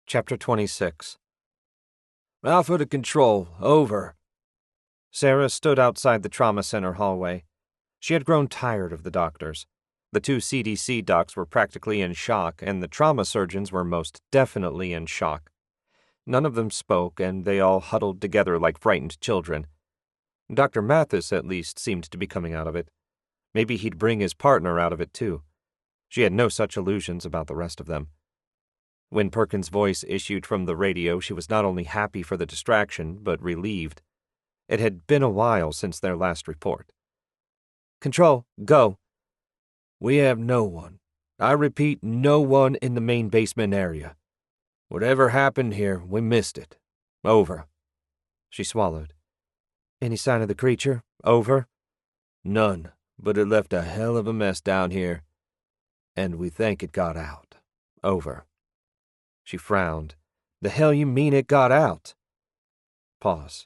Chapter 26. Alpha to Control, over. Sarah stood outside the trauma center hallway. She had grown tired of the doctors. The two CDC docs were practically in shock, and the trauma surgeons were most definitely in shock. None of them spoke, and they all huddled together like frightened children. Dr. Mathis, at least, seemed to be coming out of it. Maybe he'd bring his partner out of it, too. She had no such illusions about the rest of them. When Perkins' voice issued from the radio, she was not only happy for the distraction, but relieved. It had been a while since their last report. Control, go. We have no one. I repeat, no one in the main basement area. Whatever happened here, we missed it. Over. She swallowed. Any sign of the creature? Over. None, but it left a hell of a mess down here. And we think it got out. Over. She frowned. The hell you mean it got out? Pause.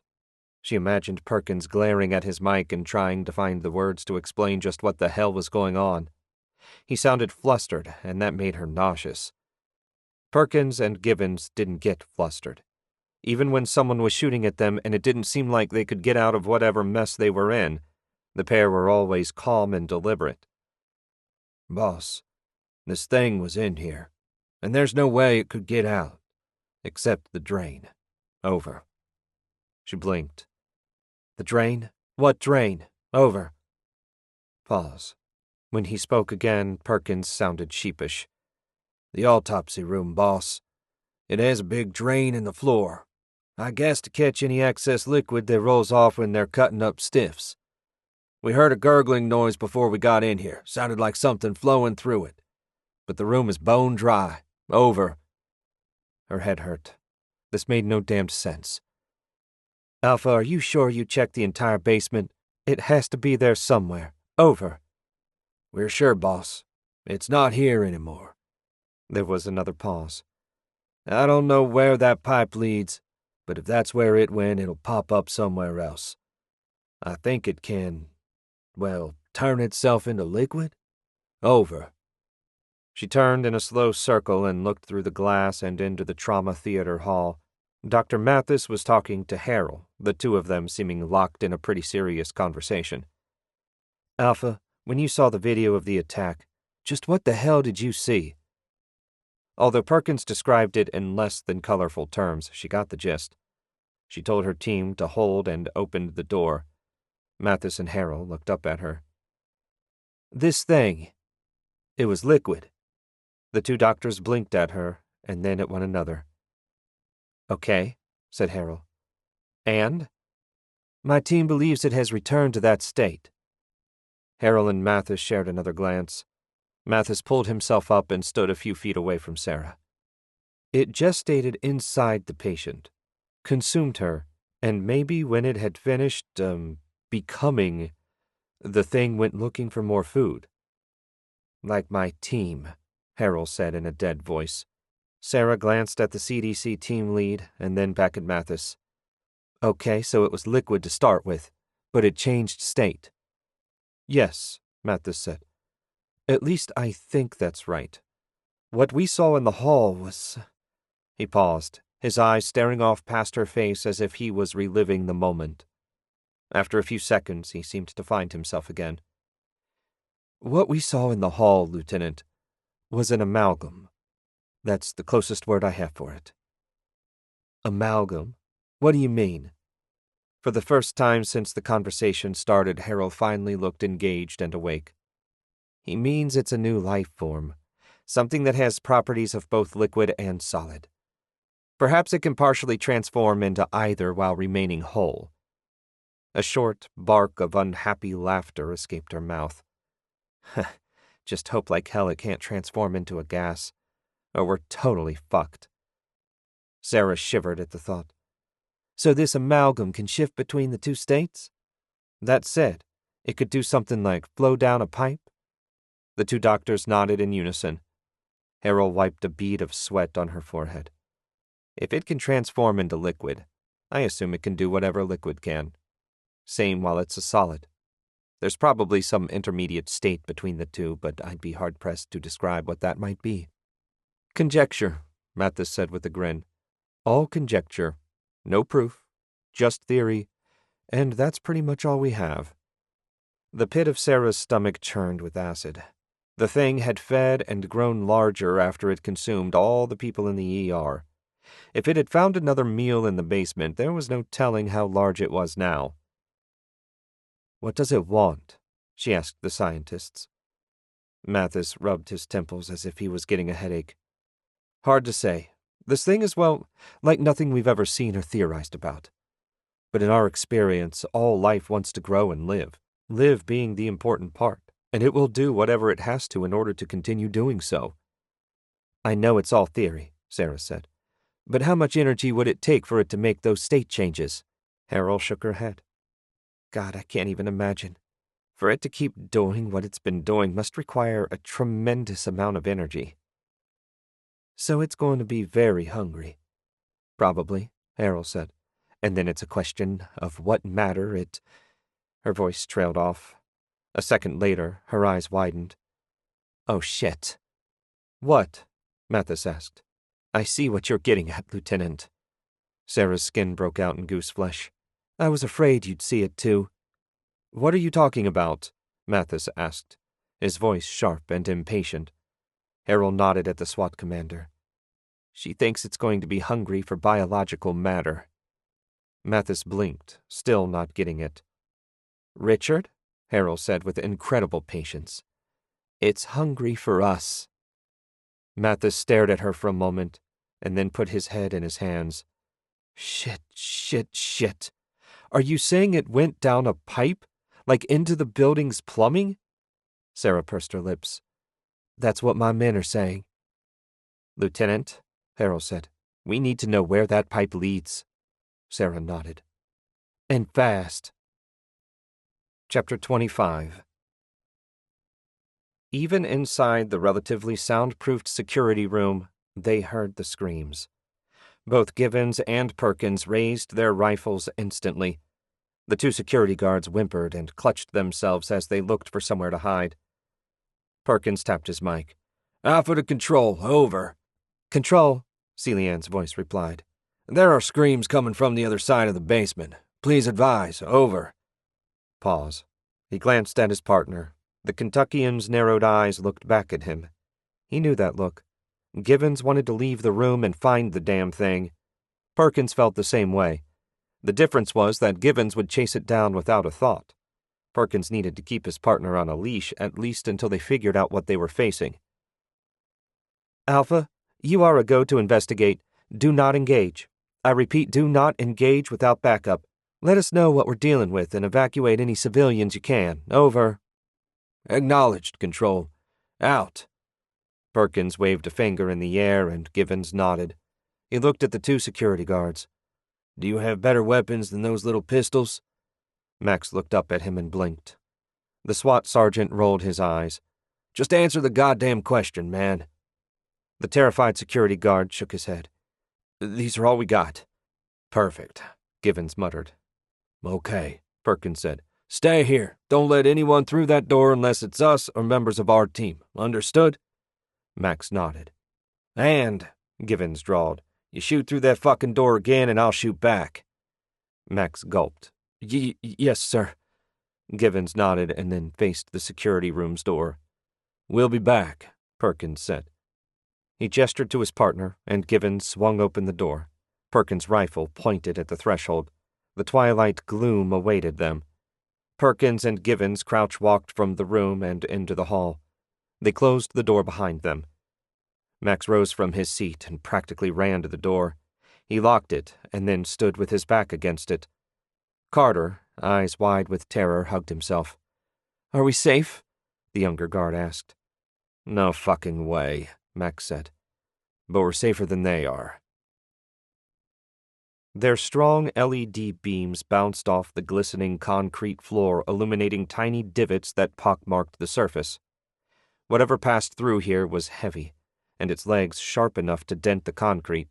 She imagined Perkins glaring at his mic and trying to find the words to explain just what the hell was going on. He sounded flustered, and that made her nauseous. Perkins and Givens didn't get flustered. Even when someone was shooting at them and it didn't seem like they could get out of whatever mess they were in, the pair were always calm and deliberate. Boss, this thing was in here, and there's no way it could get out, except the drain. Over. She blinked. The drain? What drain? Over. Pause. When he spoke again, Perkins sounded sheepish. The autopsy room, boss. It has a big drain in the floor. I guess to catch any excess liquid that rolls off when they're cutting up stiffs. We heard a gurgling noise before we got in here. Sounded like something flowing through it. But the room is bone dry. Over. Her head hurt. This made no damned sense. Alpha, are you sure you checked the entire basement? It has to be there somewhere. Over. We're sure, boss. It's not here anymore. There was another pause. I don't know where that pipe leads, but if that's where it went, it'll pop up somewhere else. I think it can, turn itself into liquid? Over. She turned in a slow circle and looked through the glass and into the trauma theater hall. Dr. Mathis was talking to Harold, the two of them seeming locked in a pretty serious conversation. Alpha, when you saw the video of the attack, just what the hell did you see? Although Perkins described it in less than colorful terms, she got the gist. She told her team to hold and opened the door. Mathis and Harold looked up at her. This thing. It was liquid. The two doctors blinked at her, and then at one another. Okay, said Harold. And? My team believes it has returned to that state. Harold and Mathis shared another glance. Mathis pulled himself up and stood a few feet away from Sarah. It gestated inside the patient, consumed her, and maybe when it had finished, becoming, the thing went looking for more food. Like my team, Harold said in a dead voice. Sarah glanced at the CDC team lead and then back at Mathis. Okay, so it was liquid to start with, but it changed state. Yes, Mathis said. At least I think that's right. What we saw in the hall was... He paused, his eyes staring off past her face as if he was reliving the moment. After a few seconds, he seemed to find himself again. What we saw in the hall, Lieutenant, was an amalgam. That's the closest word I have for it. Amalgam? What do you mean? For the first time since the conversation started, Harold finally looked engaged and awake. He means it's a new life form, something that has properties of both liquid and solid. Perhaps it can partially transform into either while remaining whole. A short bark of unhappy laughter escaped her mouth. Just hope like hell it can't transform into a gas, or we're totally fucked. Sarah shivered at the thought. So this amalgam can shift between the two states? That said, it could do something like flow down a pipe? The two doctors nodded in unison. Harold wiped a bead of sweat on her forehead. If it can transform into liquid, I assume it can do whatever liquid can. Same while it's a solid. There's probably some intermediate state between the two, but I'd be hard-pressed to describe what that might be. Conjecture, Mathis said with a grin. All conjecture. No proof. Just theory. And that's pretty much all we have. The pit of Sarah's stomach churned with acid. The thing had fed and grown larger after it consumed all the people in the ER. If it had found another meal in the basement, there was no telling how large it was now. What does it want? She asked the scientists. Mathis rubbed his temples as if he was getting a headache. Hard to say. This thing is, well, like nothing we've ever seen or theorized about. But in our experience, all life wants to grow and live. Live being the important part, and it will do whatever it has to in order to continue doing so. I know it's all theory, Sarah said. But how much energy would it take for it to make those state changes? Harold shook her head. God, I can't even imagine. For it to keep doing what it's been doing must require a tremendous amount of energy. So it's going to be very hungry. Probably, Harold said. And then it's a question of what matter it... Her voice trailed off. A second later, her eyes widened. Oh, shit. What? Mathis asked. I see what you're getting at, Lieutenant. Sarah's skin broke out in goose flesh. I was afraid you'd see it, too. What are you talking about? Mathis asked, his voice sharp and impatient. Harold nodded at the SWAT commander. She thinks it's going to be hungry for biological matter. Mathis blinked, still not getting it. Richard? Harold said with incredible patience. It's hungry for us. Mathis stared at her for a moment, and then put his head in his hands. Shit. Are you saying it went down a pipe? Like into the building's plumbing? Sarah pursed her lips. That's what my men are saying. Lieutenant, Harold said, we need to know where that pipe leads. Sarah nodded. And fast. Chapter 25. Even inside the relatively soundproofed security room, they heard the screams. Both Givens and Perkins raised their rifles instantly. The two security guards whimpered and clutched themselves as they looked for somewhere to hide. Perkins tapped his mic. Alpha to Control, over. Control, Celian's voice replied. There are screams coming from the other side of the basement. Please advise, over. Pause. He glanced at his partner. The Kentuckian's narrowed eyes looked back at him. He knew that look. Givens wanted to leave the room and find the damn thing. Perkins felt the same way. The difference was that Givens would chase it down without a thought. Perkins needed to keep his partner on a leash, at least until they figured out what they were facing. Alpha, you are a go to investigate. Do not engage. I repeat, do not engage without backup. Let us know what we're dealing with and evacuate any civilians you can. Over. Acknowledged, Control. Out. Perkins waved a finger in the air and Givens nodded. He looked at the two security guards. Do you have better weapons than those little pistols? Max looked up at him and blinked. The SWAT sergeant rolled his eyes. Just answer the goddamn question, man. The terrified security guard shook his head. These are all we got. Perfect, Givens muttered. Okay, Perkins said. Stay here. Don't let anyone through that door unless it's us or members of our team. Understood? Max nodded. And, Givens drawled, you shoot through that fucking door again and I'll shoot back. Max gulped. Yes, sir. Givens nodded and then faced the security room's door. We'll be back, Perkins said. He gestured to his partner, and Givens swung open the door. Perkins' rifle pointed at the threshold. The twilight gloom awaited them. Perkins and Givens crouch-walked from the room and into the hall. They closed the door behind them. Max rose from his seat and practically ran to the door. He locked it and then stood with his back against it. Carter, eyes wide with terror, hugged himself. Are we safe? The younger guard asked. No fucking way, Max said. But we're safer than they are. Their strong LED beams bounced off the glistening concrete floor, illuminating tiny divots that pockmarked the surface. Whatever passed through here was heavy, and its legs sharp enough to dent the concrete.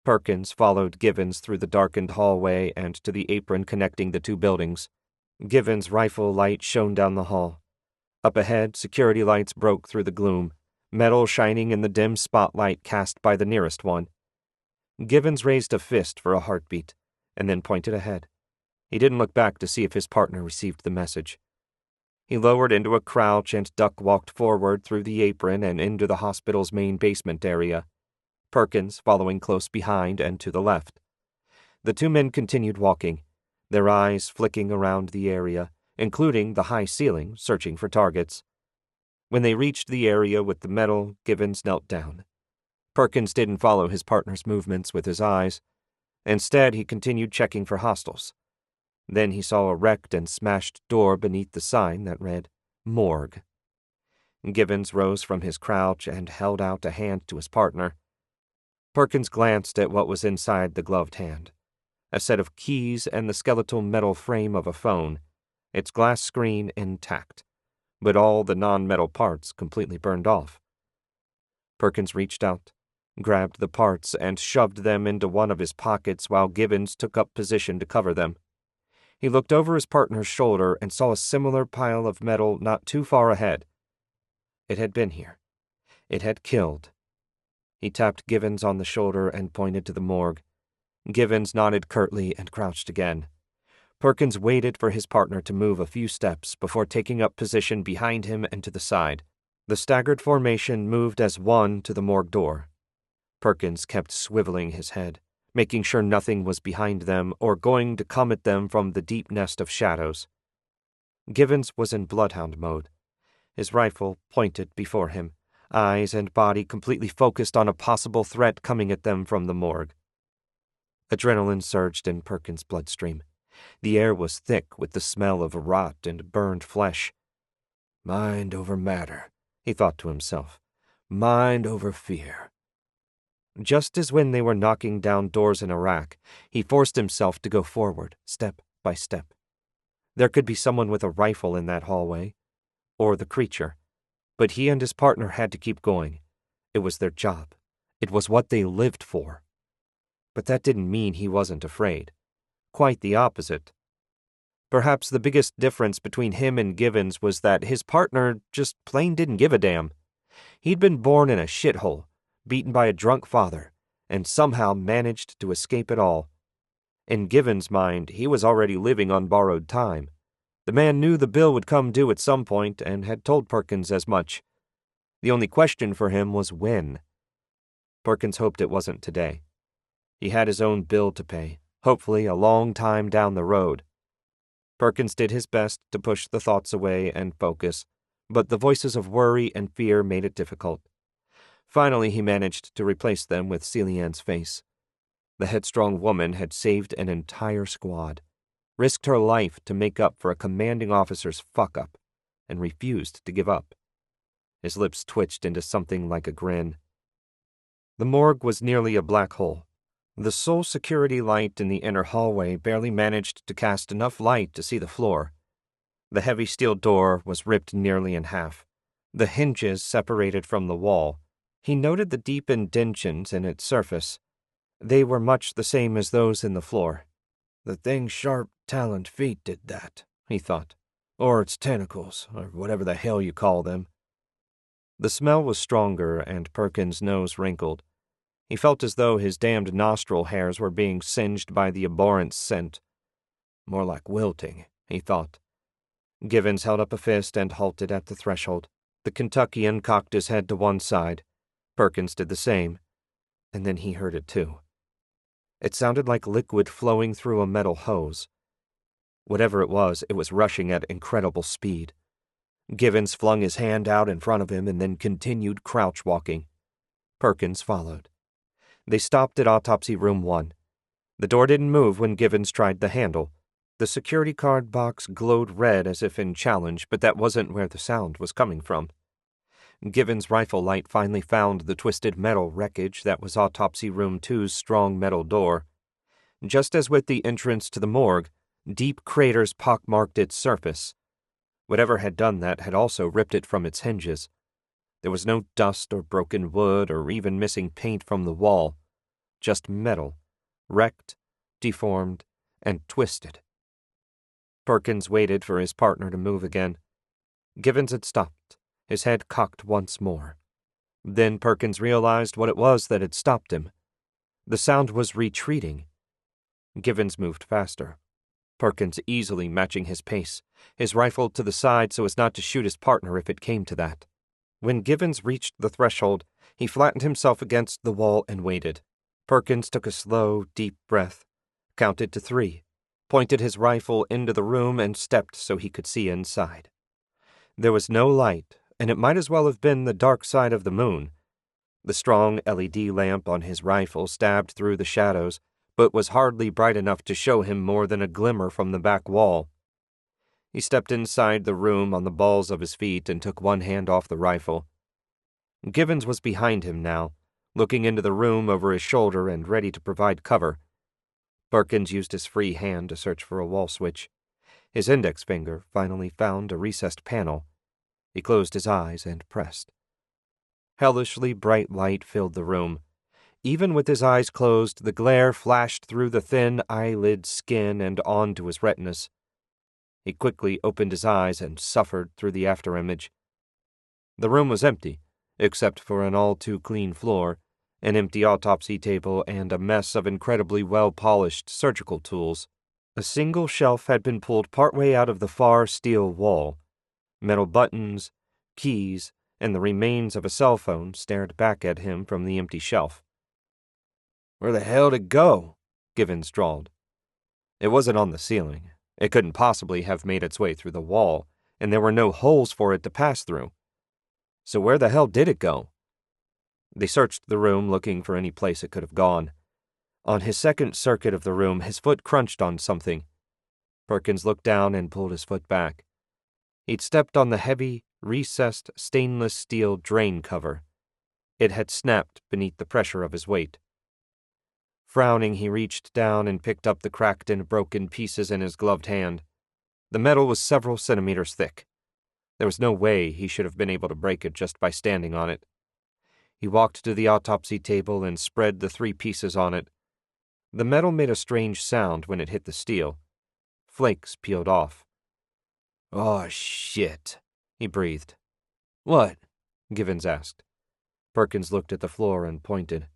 Perkins followed Givens through the darkened hallway and to the apron connecting the two buildings. Givens' rifle light shone down the hall. Up ahead, security lights broke through the gloom. metal shining in the dim spotlight cast by the nearest one. Givens raised a fist for a heartbeat, and then pointed ahead. He didn't look back to see if his partner received the message. He lowered into a crouch and duck-walked forward through the apron and into the hospital's main basement area, Perkins following close behind and to the left. The two men continued walking, their eyes flicking around the area, including the high ceiling, searching for targets. When they reached the area with the metal, Givens knelt down. Perkins didn't follow his partner's movements with his eyes. Instead, he continued checking for hostiles. Then he saw a wrecked and smashed door beneath the sign that read, Morgue. Givens rose from his crouch and held out a hand to his partner. Perkins glanced at what was inside the gloved hand. A set of keys and the skeletal metal frame of a phone, its glass screen intact, but all the non-metal parts completely burned off. Perkins reached out, grabbed the parts, and shoved them into one of his pockets while Givens took up position to cover them. He looked over his partner's shoulder and saw a similar pile of metal not too far ahead. It had been here. It had killed. He tapped Givens on the shoulder and pointed to the morgue. Givens nodded curtly and crouched again. Perkins waited for his partner to move a few steps before taking up position behind him and to the side. The staggered formation moved as one to the morgue door. Perkins kept swiveling his head, making sure nothing was behind them or going to come at them from the deep nest of shadows. Givens was in bloodhound mode, his rifle pointed before him, eyes and body completely focused on a possible threat coming at them from the morgue. Adrenaline surged in Perkins' bloodstream. The air was thick with the smell of rot and burned flesh. Mind over matter, he thought to himself. Mind over fear. Just as when they were knocking down doors in Iraq, he forced himself to go forward, step by step. There could be someone with a rifle in that hallway, or the creature, but he and his partner had to keep going. It was their job. It was what they lived for. But that didn't mean he wasn't afraid. Quite the opposite. Perhaps the biggest difference between him and Givens was that his partner just plain didn't give a damn. He'd been born in a shithole, beaten by a drunk father, and somehow managed to escape it all. In Givens' mind, he was already living on borrowed time. The man knew the bill would come due at some point and had told Perkins as much. The only question for him was when. Perkins hoped it wasn't today. He had his own bill to pay, hopefully a long time down the road. Perkins did his best to push the thoughts away and focus, but the voices of worry and fear made it difficult. Finally, he managed to replace them with Celian's face. The headstrong woman had saved an entire squad, risked her life to make up for a commanding officer's fuck-up, and refused to give up. His lips twitched into something like a grin. The morgue was nearly a black hole. The sole security light in the inner hallway barely managed to cast enough light to see the floor. The heavy steel door was ripped nearly in half, the hinges separated from the wall. He noted the deep indentions in its surface. They were much the same as those in the floor. The thing's sharp, taloned feet did that, he thought. Or its tentacles, or whatever the hell you call them. The smell was stronger, and Perkins' nose wrinkled. He felt as though his damned nostril hairs were being singed by the abhorrent scent. More like wilting, he thought. Givens held up a fist and halted at the threshold. The Kentuckian cocked his head to one side. Perkins did the same. And then he heard it too. It sounded like liquid flowing through a metal hose. Whatever it was rushing at incredible speed. Givens flung his hand out in front of him and then continued crouch walking. Perkins followed. They stopped at Autopsy Room 1. The door didn't move when Givens tried the handle. The security card box glowed red as if in challenge, but that wasn't where the sound was coming from. Givens' rifle light finally found the twisted metal wreckage that was Autopsy Room 2's strong metal door. Just as with the entrance to the morgue, deep craters pockmarked its surface. Whatever had done that had also ripped it from its hinges. There was no dust or broken wood or even missing paint from the wall. Just metal, wrecked, deformed, and twisted. Perkins waited for his partner to move again. Givens had stopped, his head cocked once more. Then Perkins realized what it was that had stopped him. The sound was retreating. Givens moved faster, Perkins easily matching his pace, his rifle to the side so as not to shoot his partner if it came to that. When Givens reached the threshold, he flattened himself against the wall and waited. Perkins took a slow, deep breath, counted to 3, pointed his rifle into the room, and stepped so he could see inside. There was no light, and it might as well have been the dark side of the moon. The strong LED lamp on his rifle stabbed through the shadows, but was hardly bright enough to show him more than a glimmer from the back wall. He stepped inside the room on the balls of his feet and took one hand off the rifle. Givens was behind him now, looking into the room over his shoulder and ready to provide cover. Perkins used his free hand to search for a wall switch. His index finger finally found a recessed panel. He closed his eyes and pressed. Hellishly bright light filled the room. Even with his eyes closed, the glare flashed through the thin eyelid skin and onto his retinas. He quickly opened his eyes and suffered through the afterimage. The room was empty, except for an all-too-clean floor, an empty autopsy table, and a mess of incredibly well-polished surgical tools. A single shelf had been pulled partway out of the far steel wall. Metal buttons, keys, and the remains of a cell phone stared back at him from the empty shelf. "Where the hell did it go?" Givens drawled. It wasn't on the ceiling. It couldn't possibly have made its way through the wall, and there were no holes for it to pass through. So where the hell did it go? They searched the room, looking for any place it could have gone. On his second circuit of the room, his foot crunched on something. Perkins looked down and pulled his foot back. He'd stepped on the heavy, recessed stainless steel drain cover. It had snapped beneath the pressure of his weight. Frowning, he reached down and picked up the cracked and broken pieces in his gloved hand. The metal was several centimeters thick. There was no way he should have been able to break it just by standing on it. He walked to the autopsy table and spread the 3 pieces on it. The metal made a strange sound when it hit the steel. Flakes peeled off. "Oh, shit," he breathed. "What?" Givens asked. Perkins looked at the floor and pointed.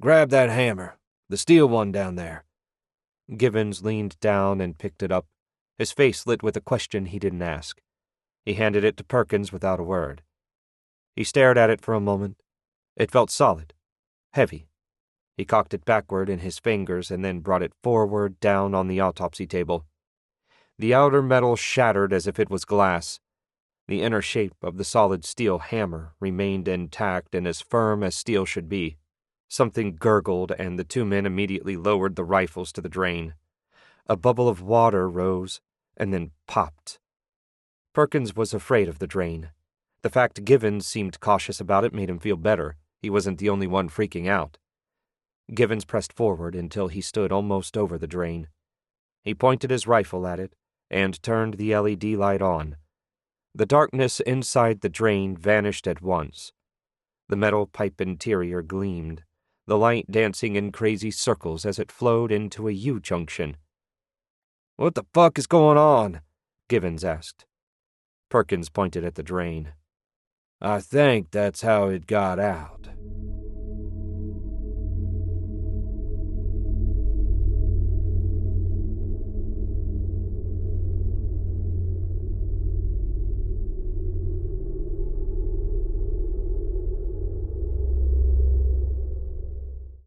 "Grab that hammer, the steel one down there." Givens leaned down and picked it up, his face lit with a question he didn't ask. He handed it to Perkins without a word. He stared at it for a moment. It felt solid, heavy. He cocked it backward in his fingers and then brought it forward down on the autopsy table. The outer metal shattered as if it was glass. The inner shape of the solid steel hammer remained intact and as firm as steel should be. Something gurgled, and the 2 men immediately lowered the rifles to the drain. A bubble of water rose, and then popped. Perkins was afraid of the drain. The fact Givens seemed cautious about it made him feel better. He wasn't the only one freaking out. Givens pressed forward until he stood almost over the drain. He pointed his rifle at it and turned the LED light on. The darkness inside the drain vanished at once. The metal pipe interior gleamed, the light dancing in crazy circles as it flowed into a U-junction. "What the fuck is going on?" Givens asked. Perkins pointed at the drain. "I think that's how it got out."